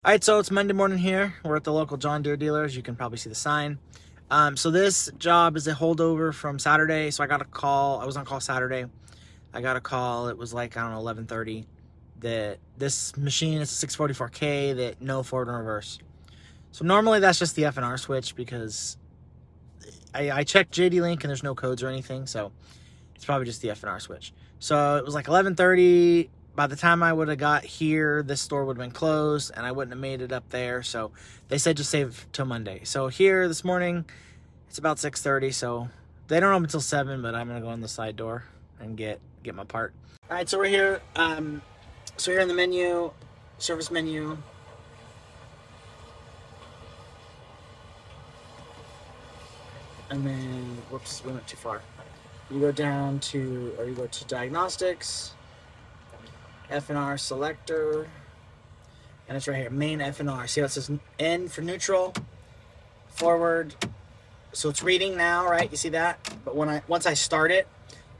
All right, so it's Monday morning here. We're at the local John Deere dealer, as you can probably see the sign. So this job is a holdover from Saturday. So I got a call. I was on call Saturday. I got a call. It was like, I don't know, 11:30. That this machine is a 644K that no forward and reverse. So normally that's just the F&R switch because I checked JD Link and there's no codes or anything. So it's probably just the F&R switch. So it was like 11:30. By the time I would have got here, this store would have been closed and I wouldn't have made it up there. So they said just save till Monday. So here this morning, it's about 6:30. So they don't open until 7, but I'm going to go in the side door and get my part. All right, so we're here. So here in the menu, service menu. And then, whoops, we went too far. You go down to, or you go to diagnostics. F&R selector, and it's right here, main F&R. See how it says N for neutral, forward. So it's reading now, right? You see that? But once I start it,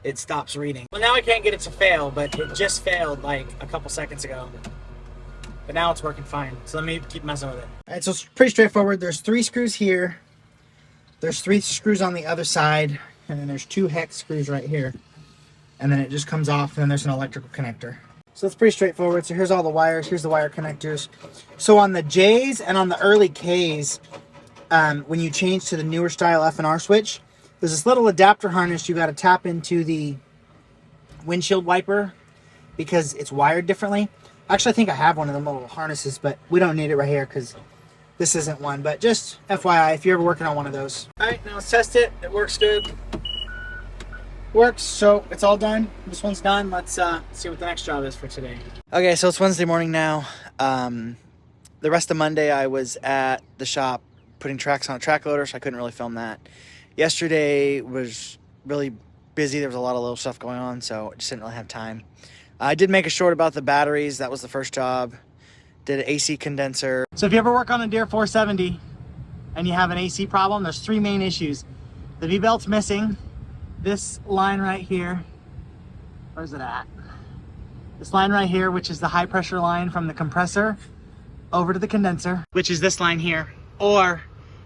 it stops reading. Well, now I can't get it to fail, but it just failed like a couple seconds ago. But now it's working fine. So let me keep messing with it. All right, so it's pretty straightforward. There's 3 screws here. There's 3 screws on the other side, and then there's 2 hex screws right here. And then it just comes off, and then there's an electrical connector. So it's pretty straightforward. So here's all the wires. Here's the wire connectors. So on the J's and on the early K's, when you change to the newer style F&R switch, there's this little adapter harness you got to tap into the windshield wiper because it's wired differently. Actually, I think I have one of them little harnesses, but we don't need it right here because this isn't one. But just FYI, if you're ever working on one of those. All right, now let's test it. It works good. Works, so it's all done. This one's done. Let's see what the next job is for today. Okay, so it's Wednesday morning now. The rest of Monday I was at the shop putting tracks on a track loader, so I couldn't really film that. Yesterday was really busy. There was a lot of little stuff going on, so I just didn't really have time. I did make a short about the batteries. That was the first job. Did an AC condenser. So if you ever work on a Deere 470 and you have an AC problem, there's 3 main issues. The V-belt's missing. This line right here, where's it at? This line right here, which is the high pressure line from the compressor over to the condenser, which is this line here, or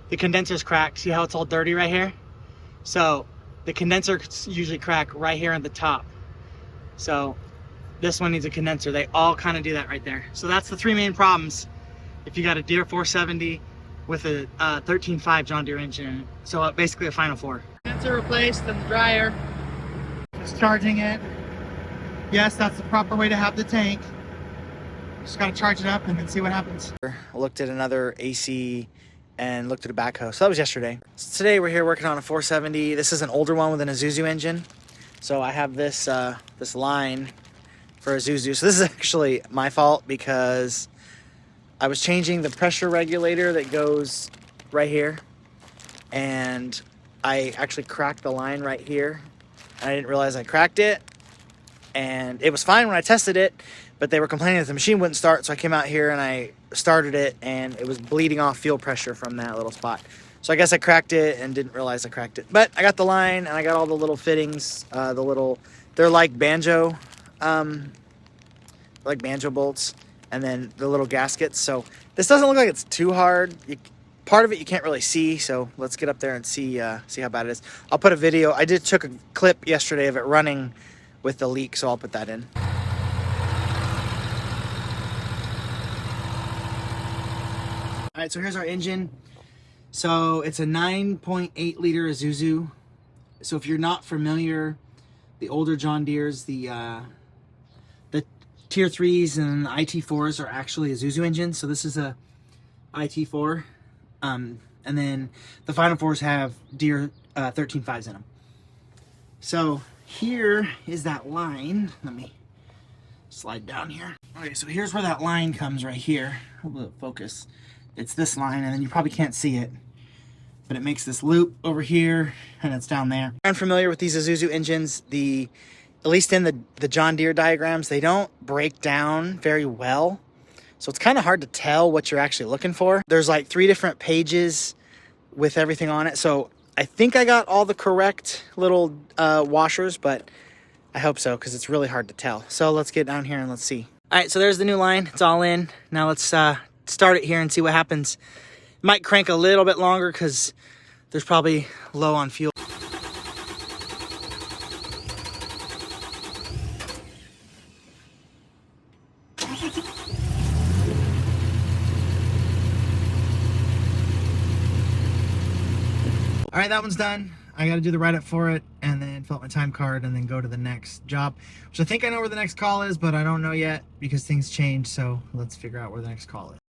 the condenser's cracked. See how it's all dirty right here? So the condenser usually crack right here at the top. So this one needs a condenser. They all kind of do that right there. So that's the 3 main problems if you got a Deere 470 with a 13.5 John Deere engine in it. So basically a final 4. Condenser replaced and the dryer. Just charging it. Yes, that's the proper way to have the tank. Just gotta charge it up and then see what happens. I looked at another AC and looked at a backhoe. So that was yesterday. So today we're here working on a 470. This is an older one with an Isuzu engine. So I have this this line for Isuzu. So this is actually my fault because I was changing the pressure regulator that goes right here, and I actually cracked the line right here. And I didn't realize I cracked it, and it was fine when I tested it, but they were complaining that the machine wouldn't start, so I came out here and I started it, and it was bleeding off fuel pressure from that little spot. So I guess I cracked it and didn't realize I cracked it. But I got the line, and I got all the little fittings, they're like banjo bolts, and then the little gaskets. So this doesn't look like it's too hard. Part of it you can't really see, so let's get up there and see how bad it is. I'll put a video. I took a clip yesterday of it running with the leak, so I'll put that in. All right, so here's our engine. So it's a 9.8 liter Isuzu. So if you're not familiar, the older John Deeres, the Tier 3s and IT4s are actually Isuzu engines. So this is a IT4. And then the Final 4s have Deere 13.5s in them. So here is that line. Let me slide down here. Okay, so here's where that line comes right here. Hopefully it'll focus. It's this line, and then you probably can't see it, but it makes this loop over here, and it's down there. I'm familiar with these Isuzu engines. At least in the John Deere diagrams, they don't break down very well. So it's kind of hard to tell what you're actually looking for. There's like 3 different pages with everything on it. So I think I got all the correct little washers, but I hope so because it's really hard to tell. So let's get down here and let's see. All right, so there's the new line. It's all in. Now let's start it here and see what happens. Might crank a little bit longer because there's probably low on fuel. All right, that one's done. I got to do the write-up for it and then fill out my time card and then go to the next job, which I think I know where the next call is, but I don't know yet because things change. So let's figure out where the next call is.